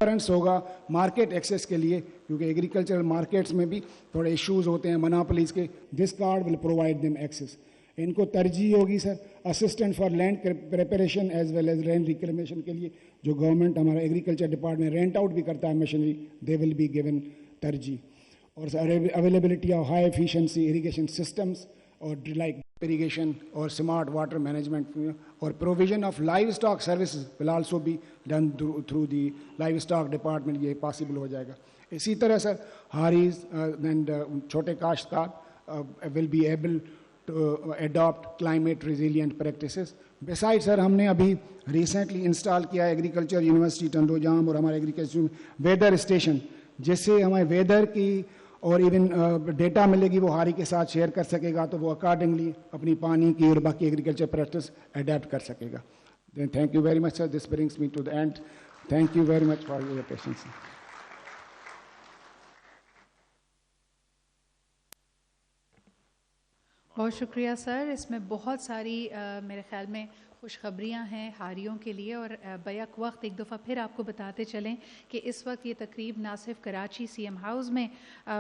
Preference होगा market access के लिए, क्योंकि एग्रीकल्चरल मार्केट्स में भी थोड़े इश्यूज होते हैं मोनोपोलीज के. This card will provide them access. इनको तरजीह होगी sir assistant for land preparation as well as land reclamation के लिए. जो गवर्नमेंट हमारा एग्रीकल्चर डिपार्टमेंट रेंट आउट भी करता है machinery, they will be given तरजीह. और availability of high efficiency irrigation systems और like irrigation or smart water management or provision of livestock services will also be done through the livestock department. ये possible हो जाएगा. इसी तरह sir Harij and छोटे काश्तकार will be able to adopt climate resilient practices. Besides sir हमने अभी recently install किया एग्रीकल्चर यूनिवर्सिटी टंडोजाम और हमारे एग्रीकल्चर वेदर स्टेशन, जिससे हमें वेदर की और इवन डेटा मिलेगी वो हारी के साथ शेयर कर सकेगा, तो वो अकॉर्डिंगली अपनी पानी की और बाकी एग्रीकल्चर प्रैक्टिस अडेप्ट कर सकेगा. Then thank you very much sir. This brings me to the end. Thank you very much for your patience. बहुत शुक्रिया सर. इसमें बहुत सारी मेरे ख्याल में खुशखबरियाँ हैं हारियों के लिए. और बैक वक्त एक दफ़ा फिर आपको बताते चलें कि इस वक्त ये तकरीब ना सिर्फ कराची CM हाउस में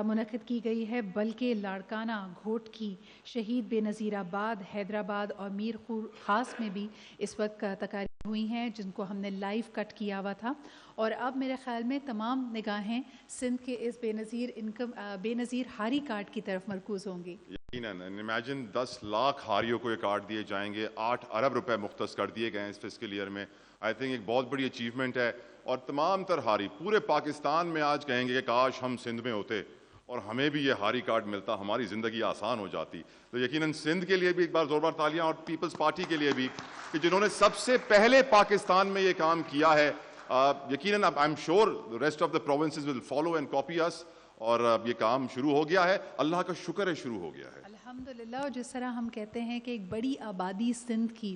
मुनक़िद की गई है, बल्कि लाड़काना, घोटकी, शहीद बेनज़ीराबाद, हैदराबाद और मीर ख़ास में भी इस वक्त तकारीब हुई हैं, जिनको हमने लाइव कट किया हुआ था. और अब मेरे ख़्याल में तमाम निगाहें सिंध के इस बेनज़ीर हारी कार्ड की तरफ मरकूज़ होंगी. इमेजिन 10 लाख हारियों को ये कार्ड दिए जाएंगे, 8 अरब रुपए मुख्तस कर दिए गए हैं इस फिस्कल ईयर में. आई थिंक एक बहुत बड़ी अचीवमेंट है. और तमाम तर हारी पूरे पाकिस्तान में आज कहेंगे कि काश हम सिंध में होते और हमें भी ये हारी कार्ड मिलता, हमारी ज़िंदगी आसान हो जाती. तो यकीनन सिंध के लिए भी एक बार ज़ोरदार तालियां, और पीपल्स पार्टी के लिए भी कि जिन्होंने सबसे पहले पाकिस्तान में ये काम किया है. यकीनन I am sure rest of the provinces will follow and copy us. और ये काम शुरू हो गया है, अल्लाह का शुक्र है शुरू हो गया है अल्हम्दुलिल्लाह. और जिस तरह हम कहते हैं कि एक बड़ी आबादी सिंध की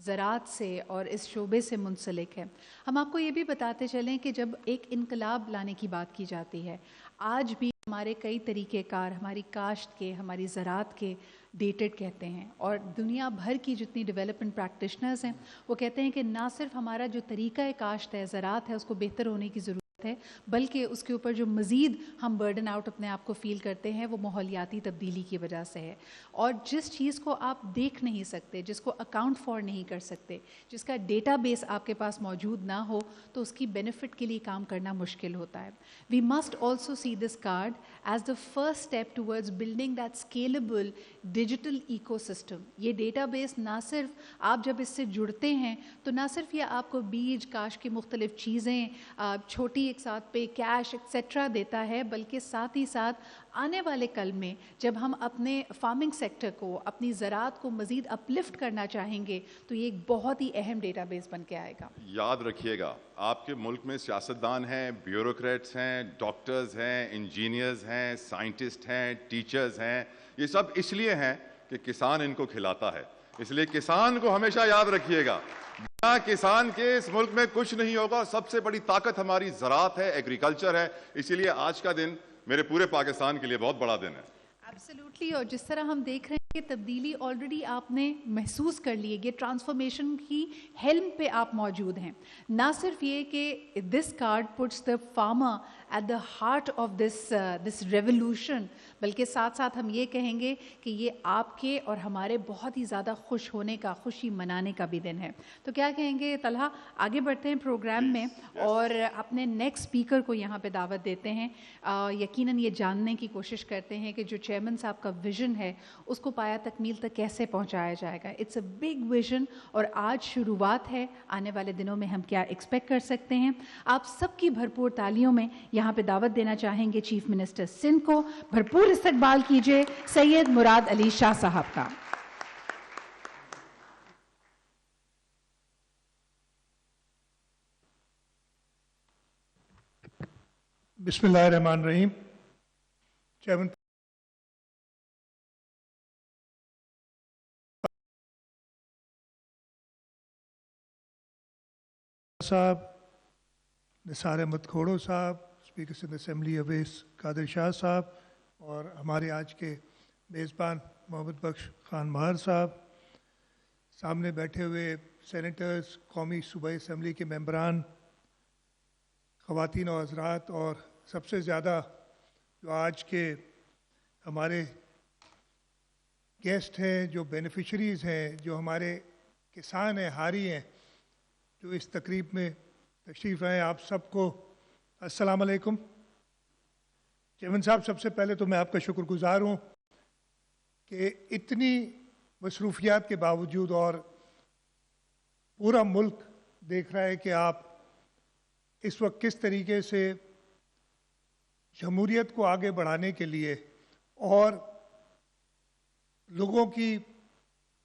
ज़राअत से और इस शोबे से मुंसलिक है. हम आपको ये भी बताते चलें कि जब एक इनकलाब लाने की बात की जाती है, आज भी हमारे कई तरीक़ेकार हमारी काश्त के, हमारी ज़राअत के डेटेड कहते हैं. और दुनिया भर की जितनी डेवलपमेंट प्रैक्टिशनर्स हैं वो कहते हैं कि ना सिर्फ हमारा जो तरीक़ा काश्त है, ज़राअत है, उसको बेहतर होने की ज़रूरत है, बल्कि उसके ऊपर जो मज़ीद हम बर्डन आउट अपने आप को फ़ील करते हैं वो माहौलियाती तब्दीली की वजह से है. और जिस चीज़ को आप देख नहीं सकते, जिसको अकाउंट फॉर नहीं कर सकते, जिसका डेटाबेस आपके पास मौजूद ना हो, तो उसकी बेनिफिट के लिए काम करना मुश्किल होता है. We must also see this card as the first step towards building that scalable digital ecosystem. ये डेटाबेस ना सिर्फ आप जब इससे जुड़ते हैं तो ना सिर्फ ये आपको बीज काश की मुख्तलिफ चीज़ें छोटी एक साथ पे कैश एक्सेट्रा देता है, बल्कि साथ ही साथ आने वाले कल में जब हम अपने फार्मिंग सेक्टर को, अपनी ज़राअत को मज़ीद अपलिफ्ट करना चाहेंगे तो ये एक बहुत ही अहम डेटाबेस बन के आएगा. याद रखिएगा, आपके मुल्क में सियासतदान हैं, ब्यूरोक्रेट्स हैं, डॉक्टर्स हैं, इंजीनियर्स हैं, साइंटिस्ट हैं, टीचर्स हैं. ये सब इसलिए हैं कि किसान इनको खिलाता है. इसलिए किसान को हमेशा याद रखिएगा. बिना किसान के इस मुल्क में कुछ नहीं होगा. सबसे बड़ी ताकत हमारी ज़राअत है, एग्रीकल्चर है. इसीलिए आज का दिन मेरे पूरे पाकिस्तान के लिए बहुत बड़ा दिन है. एब्सोल्युटली. और जिस तरह हम देख रहे हैं कि तब्दीली ऑलरेडी आपने महसूस कर ली है, ये ट्रांसफॉर्मेशन की हेल्म पे आप मौजूद हैं. ना सिर्फ ये कि this card puts the farmer at the heart of this revolution, बल्कि साथ साथ हम ये कहेंगे कि ये आपके और हमारे बहुत ही ज़्यादा खुश होने का, खुशी मनाने का भी दिन है. तो क्या कहेंगे तलहा, आगे बढ़ते हैं प्रोग्राम में और अपने नेक्स्ट स्पीकर को यहाँ पे दावत देते हैं. यकीनन ये जानने की कोशिश करते हैं कि जो चेयरमैन साहब का विज़न है उसको पाया तकमील तक कैसे पहुँचाया जाएगा. इट्स अ बिग विज़न और आज शुरुआत है. आने वाले दिनों में हम क्या एक्सपेक्ट कर सकते हैं. आप सबकी भरपूर तालियों में यहाँ पे दावत देना चाहेंगे चीफ मिनिस्टर सिंध को. भरपूर इस्तकबाल कीजिए सैयद मुराद अली शाह साहब का. बिस्मिल्लाहिर्रहमानिर्रहीम. चेयरमैन साहब, निसार अहमद खोड़ो साहब, स्पीकर सिंध असेंबली अवैस कादिर शाह साहब और हमारे आज के मेज़बान मोहम्मद बख्श खान महार साहब, सामने बैठे हुए सेनेटर्स, कौमी सूबाई असेंबली के मेंबरान, خواتین و حضرات، اور سب سے زیادہ جو آج کے ہمارے گیسٹ ہیں، جو بینیفیشریز ہیں، جو ہمارے کسان ہیں، ہاری ہیں، جو اس تقریب میں تشریف لائے، آپ سب کو السلام علیکم۔ چیئرمین صاحب، سب سے پہلے تو میں آپ کا شکر گزار ہوں کہ اتنی مصروفیات کے باوجود، اور پورا ملک دیکھ رہا ہے کہ آپ اس وقت کس طریقے سے جمہوریت کو آگے بڑھانے کے لیے اور لوگوں کی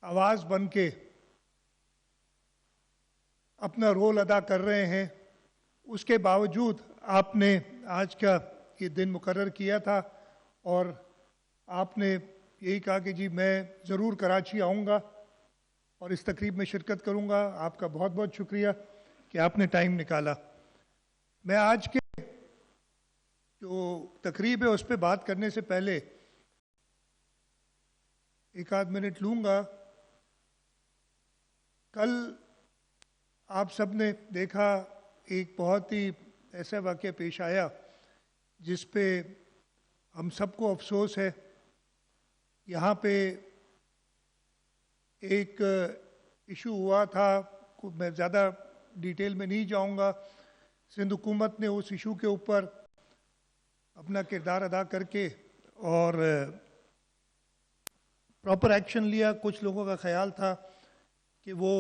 آواز بن کے اپنا رول ادا کر رہے ہیں، اس کے باوجود آپ نے آج کا یہ دن مقرر کیا تھا، اور آپ نے یہی کہا کہ جی میں ضرور کراچی آؤں گا اور اس تقریب میں شرکت کروں گا۔ آپ کا بہت بہت شکریہ کہ آپ نے ٹائم نکالا۔ میں آج کے جو تقریب ہے اس پہ بات کرنے سے پہلے ایک آدھ منٹ لوں گا۔ کل آپ سب نے دیکھا ایک بہت ہی ایسا واقعہ پیش آیا جس پہ ہم سب کو افسوس ہے۔ یہاں پہ ایک ایشو ہوا تھا، میں زیادہ ڈیٹیل میں نہیں جاؤں گا۔ سندھ حکومت نے اس ایشو کے اوپر اپنا کردار ادا کر کے اور پراپر ایکشن لیا۔ کچھ لوگوں کا خیال تھا کہ وہ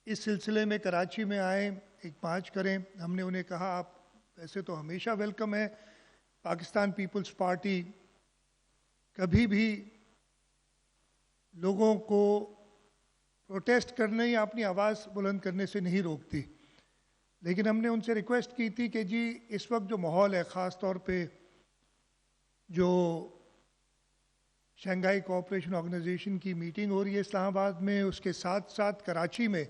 اس سلسلے میں کراچی میں آئیں، ایک مارچ کریں۔ ہم نے انہیں کہا آپ ویسے تو ہمیشہ ویلکم ہے، پاکستان پیپلز پارٹی کبھی بھی لوگوں کو پروٹیسٹ کرنے یا اپنی آواز بلند کرنے سے نہیں روکتی، لیکن ہم نے ان سے ریکویسٹ کی تھی کہ جی اس وقت جو ماحول ہے، خاص طور پہ جو شنگھائی کوآپریشن آرگنائزیشن کی میٹنگ ہو رہی ہے اسلام آباد میں، اس کے ساتھ ساتھ کراچی میں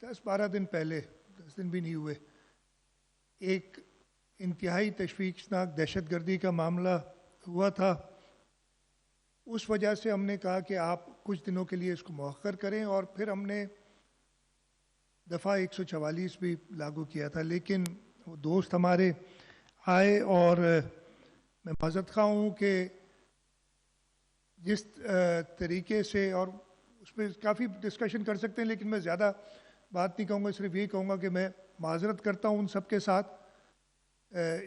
10-12 دن پہلے، 10 دن بھی نہیں ہوئے، ایک انتہائی تشویشناک دہشت گردی کا معاملہ ہوا تھا۔ اس وجہ سے ہم نے کہا کہ آپ کچھ دنوں کے لیے اس کو مؤخر کریں، اور پھر ہم نے دفعہ 144 بھی لاگو کیا تھا، لیکن وہ دوست ہمارے آئے، اور میں معذرت خواہ ہوں کہ جس طریقے سے، اور اس پہ کافی ڈسکشن کر سکتے ہیں لیکن میں زیادہ بات نہیں کہوں گا، صرف یہی کہوں گا کہ میں معذرت کرتا ہوں ان سب کے ساتھ،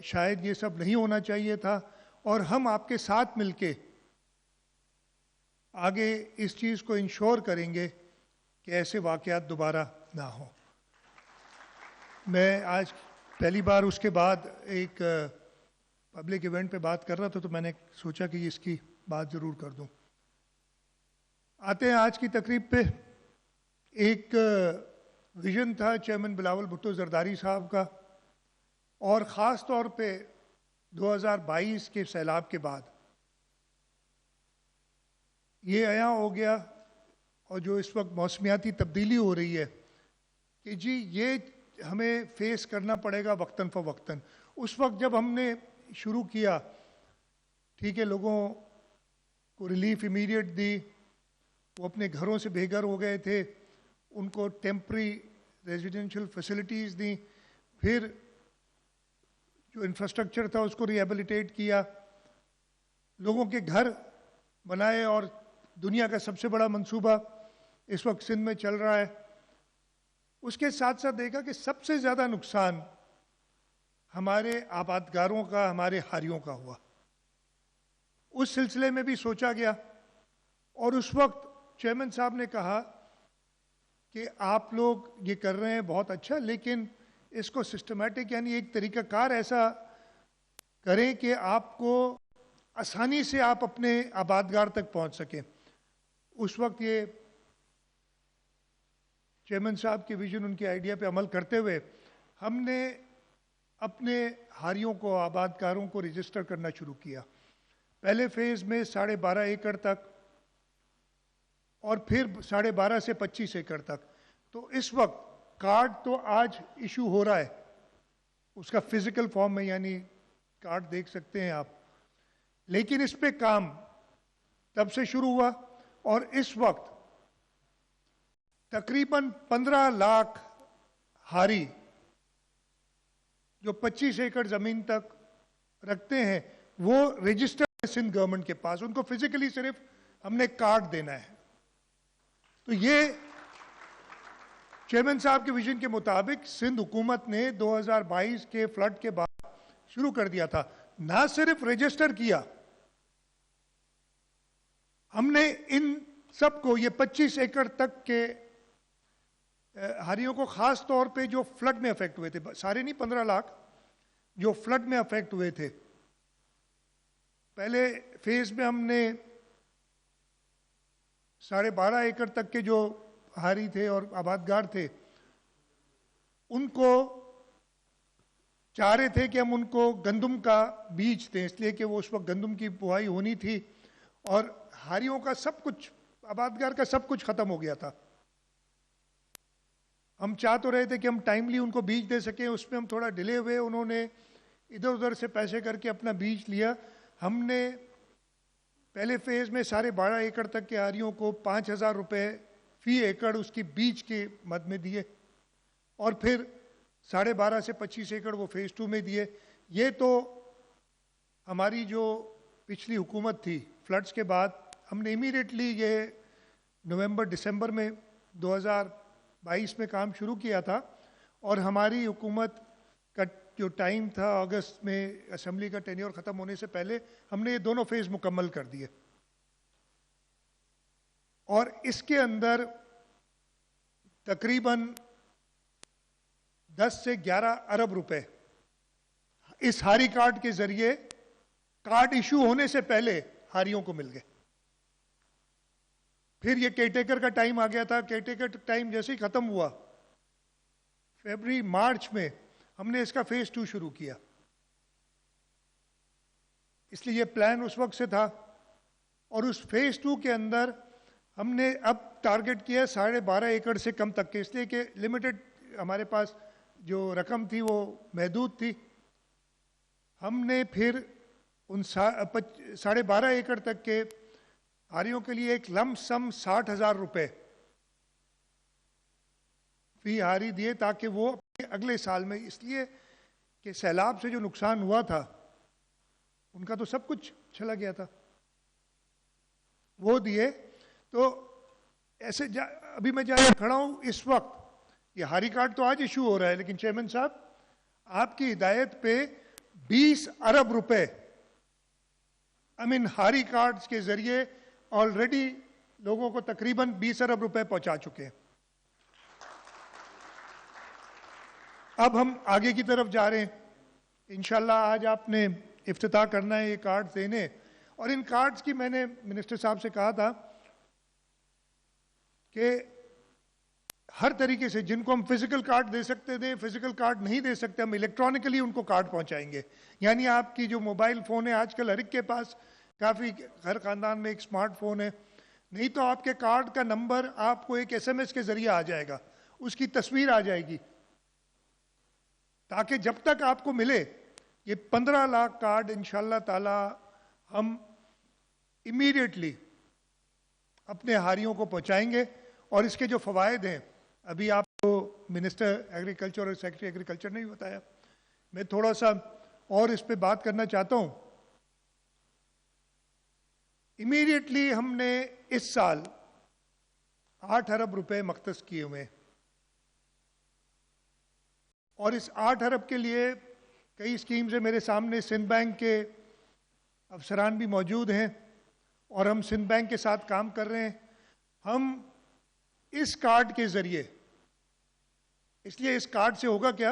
شاید یہ سب نہیں ہونا چاہیے تھا، اور ہم آپ کے ساتھ مل کے آگے اس چیز کو انشور کریں گے کہ ایسے واقعات دوبارہ نہ ہوں۔ میں آج پہلی بار اس کے بعد ایک پبلک ایونٹ پہ بات کر رہا تھا، تو میں نے سوچا کہ اس کی بات ضرور کر دوں۔ آتے ہیں آج کی تقریب پہ۔ ایک ویژن تھا چیئرمین بلاول بھٹو زرداری صاحب کا، اور خاص طور پہ 2022 کے سیلاب کے بعد یہ عیاں ہو گیا، اور جو اس وقت موسمیاتی تبدیلی ہو رہی ہے کہ جی یہ ہمیں فیس کرنا پڑے گا وقتاً فوقتاً۔ اس وقت جب ہم نے شروع کیا، ٹھیک ہے، لوگوں کو ریلیف امیڈیٹ دی، وہ اپنے گھروں سے بے گھر ہو گئے تھے، ان کو ٹیمپری ریزیڈینشل فیسلٹیز دیں، پھر جو انفراسٹرکچر تھا اس کو ری ایبلیٹیٹ کیا، لوگوں کے گھر بنائے، اور دنیا کا سب سے بڑا منصوبہ اس وقت سندھ میں چل رہا ہے۔ اس کے ساتھ ساتھ دیکھا کہ سب سے زیادہ نقصان ہمارے آبادگاروں کا، ہمارے ہاریوں کا ہوا۔ اس سلسلے میں بھی سوچا گیا، اور اس وقت چیئرمین صاحب نے کہا کہ آپ لوگ یہ کر رہے ہیں بہت اچھا، لیکن اس کو سسٹمیٹک یعنی ایک طریقہ کار ایسا کریں کہ آپ کو آسانی سے آپ اپنے آبادگار تک پہنچ سکیں۔ اس وقت یہ چیئرمین صاحب کے ویژن، ان کی آئیڈیا پہ عمل کرتے ہوئے ہم نے اپنے ہاریوں کو، آبادکاروں کو رجسٹر کرنا شروع کیا۔ پہلے فیز میں 12.5 ایکڑ تک، اور پھر 12.5 سے 25 ایکڑ تک۔ تو اس وقت کارڈ تو آج ایشو ہو رہا ہے، اس کا فزیکل فارم میں، یعنی کارڈ دیکھ سکتے ہیں آپ، لیکن اس پہ کام تب سے شروع ہوا، اور اس وقت تقریباً 15 لاکھ ہاری جو 25 एकड़ ज़मीन तक रखते हैं वो रजिस्टर्ड है सिंध गवर्नमेंट के पास, उनको फिजिकली सिर्फ हमने कार्ड देना है। तो ये चेयरमैन साहब के विजन के मुताबिक सिंध हुकूमत ने 2022 के फ्लड के बाद शुरू कर दिया था। ना सिर्फ रजिस्टर किया, हमने इन सबको, ये 25 एकड़ तक के हारियों को, खास तौर पे जो फ्लड में अफेक्ट हुए थे, सारे नहीं, 15 लाख जो फ्लड में अफेक्ट हुए थे, पहले फेज में हमने 12.5 एकड़ तक के जो हारी थे और आबादगार थे, उनको चाह रहे थे कि हम उनको गंदम का बीज दें, इसलिए कि वो उस वक्त गंदम की बुआई होनी थी और हारियों का सब कुछ, आबादगार का सब कुछ खत्म हो गया था। हम चाह तो रहे थे कि हम टाइमली उनको बीज दे सकें, उसमें हम थोड़ा डिले हुए, उन्होंने इधर उधर से पैसे करके अपना बीज लिया। हमने पहले फेज में 12.5 एकड़ तक के हारियों को 5,000 रुपये फी एकड़ उसकी बीज के मद में दिए और फिर 12.5 से 25 एकड़ वो फेज 2 में दिए। ये तो हमारी जो पिछली हुकूमत थी, फ्लड्स के बाद हमने इमीडिएटली ये नवंबर दिसंबर में 2022 में काम शुरू किया था और हमारी हुकूमत का जो टाइम था अगस्त में असेंबली का टेन्योर ख़त्म होने से पहले हमने ये दोनों फेज़ मुकम्मल कर दिए और इसके अंदर तकरीबन 10 से 11 अरब रुपए इस हारी कार्ड के ज़रिए, कार्ड इशू होने से पहले हारियों को मिल गए। फिर ये केयरटेकर का टाइम आ गया था। केयरटेकर टाइम जैसे ही ख़त्म हुआ, फरवरी मार्च में हमने इसका फेज 2 शुरू किया। इसलिए ये प्लान उस वक्त से था और उस फेज 2 के अंदर हमने अब टारगेट किया 12.5 एकड़ से कम तक के, इसलिए कि लिमिटेड हमारे पास जो रकम थी वो महदूद थी। हमने फिर उन 12.5 एकड़ तक के हारियों के लिए एक लम सम 60,000 रुपये फी हारी दिए ताकि वो अगले साल में, इसलिए कि सैलाब से जो नुकसान हुआ था उनका तो सब कुछ चला गया था, वो दिए। तो ऐसे अभी मैं जहाँ खड़ा हूँ इस वक्त, ये हारी कार्ड तो आज इशू हो रहा है, लेकिन चेयरमैन साहब आपकी हिदायत पे 20 अरब रुपए हारी कार्ड्स के जरिए ऑलरेडी लोगों को तकरीबन 20 अरब रुपए पहुंचा चुके हैं। अब हम आगे की तरफ जा रहे हैं। इंशाल्लाह आज आपने इफ्तिताह करना है ये कार्ड देने, और इन कार्ड्स की मैंने मिनिस्टर साहब से कहा था कि हर तरीके से जिनको हम फिजिकल कार्ड दे सकते थे, फिजिकल कार्ड नहीं दे सकते, हम इलेक्ट्रॉनिकली उनको कार्ड पहुंचाएंगे। यानी आपकी जो मोबाइल फ़ोन है, आजकल हर एक के पास, काफ़ी हर ख़ानदान में एक स्मार्टफोन है, नहीं तो आपके कार्ड का नंबर आपको एक SMS के ज़रिए आ जाएगा, उसकी तस्वीर आ जाएगी, ताकि जब तक आपको मिले ये 15 लाख कार्ड इंशाअल्लाह ताला हम इमीडिएटली अपने हारियों को पहुंचाएंगे। और इसके जो फ़वाइद हैं, अभी आपको मिनिस्टर एग्रीकल्चर और सेक्रेटरी एग्रीकल्चर ने भी बताया, मैं थोड़ा सा और इस पे बात करना चाहता हूं। इमीडिएटली हमने इस साल 8 अरब रुपए मख्तस किए हुए, और इस 8 अरब के लिए कई स्कीम्स है। मेरे सामने सिंध बैंक के अफसरान भी मौजूद हैं और हम सिंध बैंक के साथ काम कर रहे हैं। हम इस कार्ड के ज़रिए, इसलिए इस कार्ड से होगा क्या,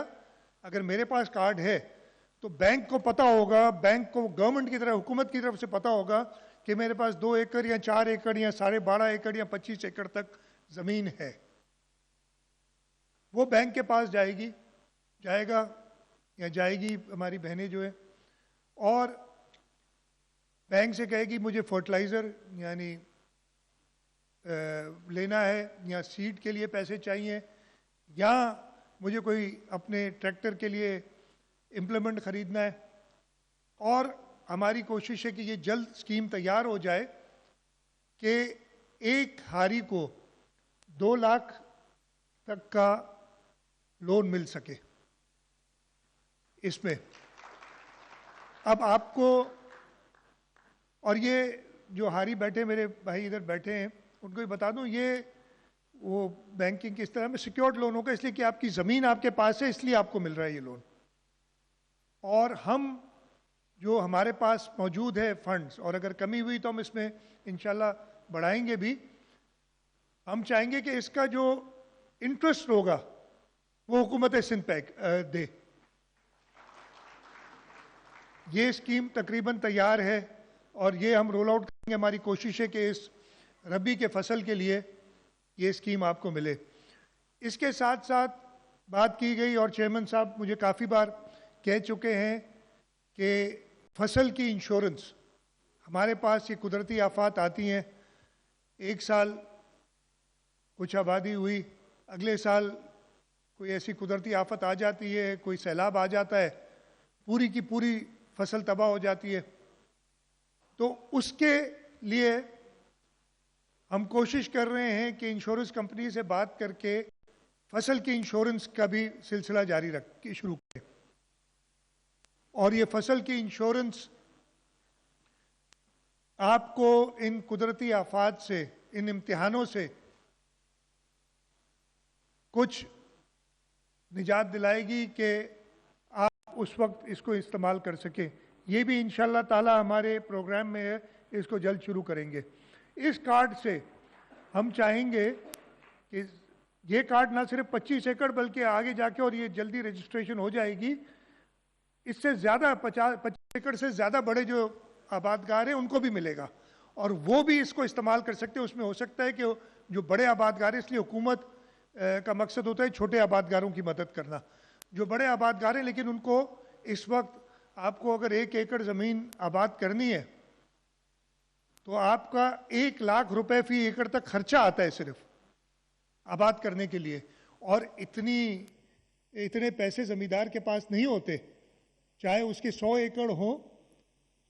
अगर मेरे पास कार्ड है तो बैंक को पता होगा, बैंक को गवर्नमेंट की तरफ, हुकूमत की तरफ से पता होगा कि मेरे पास 2 एकड़ या 4 एकड़ या 12.5 एकड़ या 25 एकड़ तक ज़मीन है। वो बैंक के पास जाएगा या जाएगी हमारी बहनें जो है, और बैंक से कहेगी मुझे फर्टिलाइज़र यानी लेना है, या सीड के लिए पैसे चाहिए, या मुझे कोई अपने ट्रैक्टर के लिए इम्प्लीमेंट ख़रीदना है। और हमारी कोशिश है कि ये जल्द स्कीम तैयार हो जाए कि एक हारी को 2 लाख तक का लोन मिल सके। اس میں. اب آپ کو, اور یہ جو ہاری بیٹھے میرے بھائی ادھر بیٹھے ہیں ان کو بھی بتا دوں, یہ وہ بینکنگ کس طرح میں سیکیورڈ لون ہوگا, اس لیے کہ آپ کی زمین آپ کے پاس ہے, اس لیے آپ کو مل رہا ہے یہ لون. اور ہم جو ہمارے پاس موجود ہے فنڈز, اور اگر کمی ہوئی تو ہم اس میں انشاءاللہ بڑھائیں گے بھی. ہم چاہیں گے کہ اس کا جو انٹرسٹ ہوگا وہ حکومت سندھ دے. یہ اسکیم تقریباً تیار ہے اور یہ ہم رول آؤٹ کریں گے. ہماری کوشش ہے کہ اس ربی کے فصل کے لیے یہ اسکیم آپ کو ملے. اس کے ساتھ ساتھ بات کی گئی, اور چیئرمین صاحب مجھے کافی بار کہہ چکے ہیں کہ فصل کی انشورنس, ہمارے پاس یہ قدرتی آفات آتی ہیں, ایک سال کچھ آبادی ہوئی, اگلے سال کوئی ایسی قدرتی آفت آ جاتی ہے, کوئی سیلاب آ جاتا ہے, پوری کی پوری فصل تباہ ہو جاتی ہے. تو اس کے لیے ہم کوشش کر رہے ہیں کہ انشورنس کمپنی سے بات کر کے فصل کی انشورنس کا بھی سلسلہ جاری شروع کریں. اور یہ فصل کی انشورنس آپ کو ان قدرتی آفات سے, ان امتحانوں سے کچھ نجات دلائے گی کہ آپ اس وقت اس کو استعمال کر سکیں. یہ بھی انشاءاللہ تعالی ہمارے پروگرام میں ہے, اس کو جلد شروع کریں گے. اس کارڈ سے ہم چاہیں گے کہ یہ کارڈ نہ صرف 25 ایکڑ بلکہ آگے جا کے, اور یہ جلدی رجسٹریشن ہو جائے گی, اس سے زیادہ 25 ایکڑ سے زیادہ بڑے جو آبادگار ہیں ان کو بھی ملے گا, اور وہ بھی اس کو استعمال کر سکتے ہیں. اس میں ہو سکتا ہے کہ جو بڑے آبادگار ہیں, اس لیے حکومت کا مقصد ہوتا ہے چھوٹے آبادگاروں کی مدد کرنا. جو بڑے آبادگار ہیں لیکن ان کو اس وقت آپ کو اگر 1 ایکڑ زمین آباد کرنی ہے تو آپ کا 1 لاکھ روپے فی ایکڑ تک خرچہ آتا ہے صرف آباد کرنے کے لیے. اور اتنے پیسے زمیندار کے پاس نہیں ہوتے, چاہے اس کے 100 ایکڑ ہوں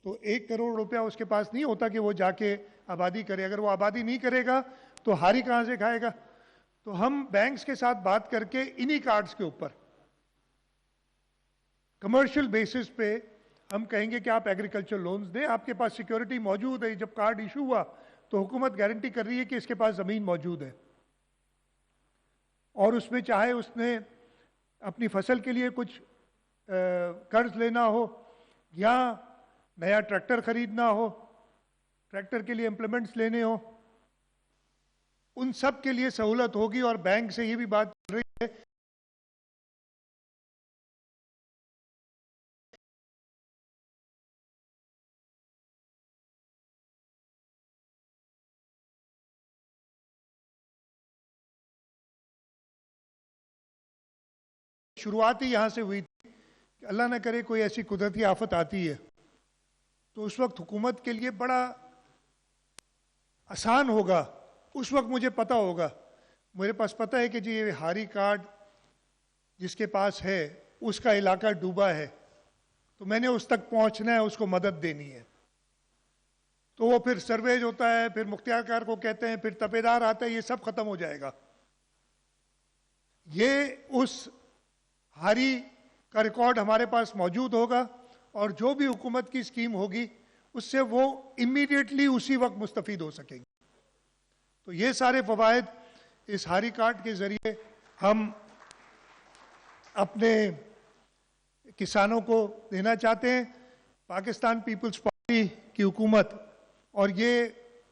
تو 1 کروڑ روپیہ اس کے پاس نہیں ہوتا کہ وہ جا کے آبادی کرے. اگر وہ آبادی نہیں کرے گا تو ہاری کہاں سے کھائے گا؟ تو ہم بینکس کے ساتھ بات کر کے انہی کارڈز کے اوپر کمرشل بیسس پہ ہم کہیں گے کہ آپ ایگریکلچر لونز دیں, آپ کے پاس سیکیورٹی موجود ہے. جب کارڈ ایشو ہوا تو حکومت گارنٹی کر رہی ہے کہ اس کے پاس زمین موجود ہے, اور اس میں چاہے اس نے اپنی فصل کے لیے کچھ قرض لینا ہو یا نیا ٹریکٹر خریدنا ہو, ٹریکٹر کے لیے امپلیمنٹس لینے ہو, ان سب کے لیے سہولت ہوگی. اور بینک سے یہ بھی بات چل رہی ہے شروعات ہی یہاں سے ہوئی تھی کہ اللہ نہ کرے کوئی ایسی قدرتی آفت آتی ہے تو اس وقت حکومت کے لیے بڑا آسان ہوگا. اس وقت مجھے پتا ہوگا, میرے پاس پتہ ہے کہ جی یہ ہاری کارڈ جس کے پاس ہے اس کا علاقہ ڈوبا ہے, تو میں نے اس تک پہنچنا ہے, اس کو مدد دینی ہے. تو وہ پھر سرویج ہوتا ہے, پھر مختار کار کو کہتے ہیں, پھر تپیدار آتا ہے, یہ سب ختم ہو جائے گا. یہ اس ہاری کا ریکارڈ ہمارے پاس موجود ہوگا, اور جو بھی حکومت کی اسکیم ہوگی اس سے وہ امیڈیٹلی اسی وقت مستفید ہو سکیں گے. تو یہ سارے فوائد اس ہاری کارڈ کے ذریعے ہم اپنے کسانوں کو دینا چاہتے ہیں. پاکستان پیپلز پارٹی کی حکومت, اور یہ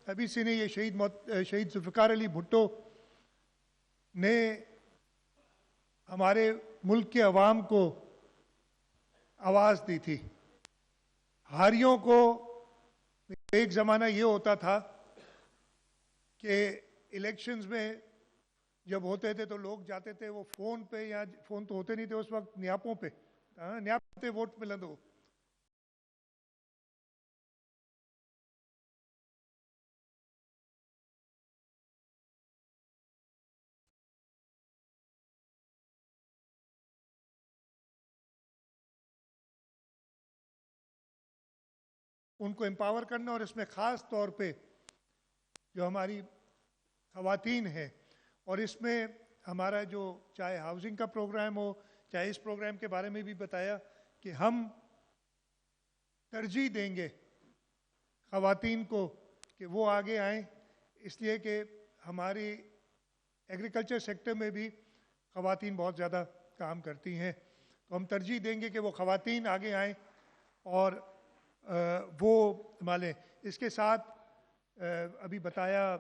ابھی سے نے یہ شہید ذوالفقار علی بھٹو نے ہمارے ملک کے عوام کو آواز دی تھی. ہاریوں کو ایک زمانہ یہ ہوتا تھا کہ الیکشنز میں جب ہوتے تھے تو لوگ جاتے تھے وہ فون پہ, یا فون تو ہوتے نہیں تھے اس وقت, نیاپوں پہ, نیاپ پہ ووٹ ملندو. ان کو امپاور کرنا, اور اس میں خاص طور پہ جو ہماری خواتین ہیں, اور اس میں ہمارا جو چاہے ہاؤسنگ کا پروگرام ہو, چاہے اس پروگرام کے بارے میں بھی بتایا کہ ہم ترجیح دیں گے خواتین کو کہ وہ آگے آئیں، اس لیے کہ ہماری ایگریکلچر سیکٹر میں بھی خواتین بہت زیادہ کام کرتی ہیں، تو ہم ترجیح دیں گے کہ وہ خواتین آگے آئیں اور وہ سنبھالیں۔ اس کے ساتھ ابھی بتایا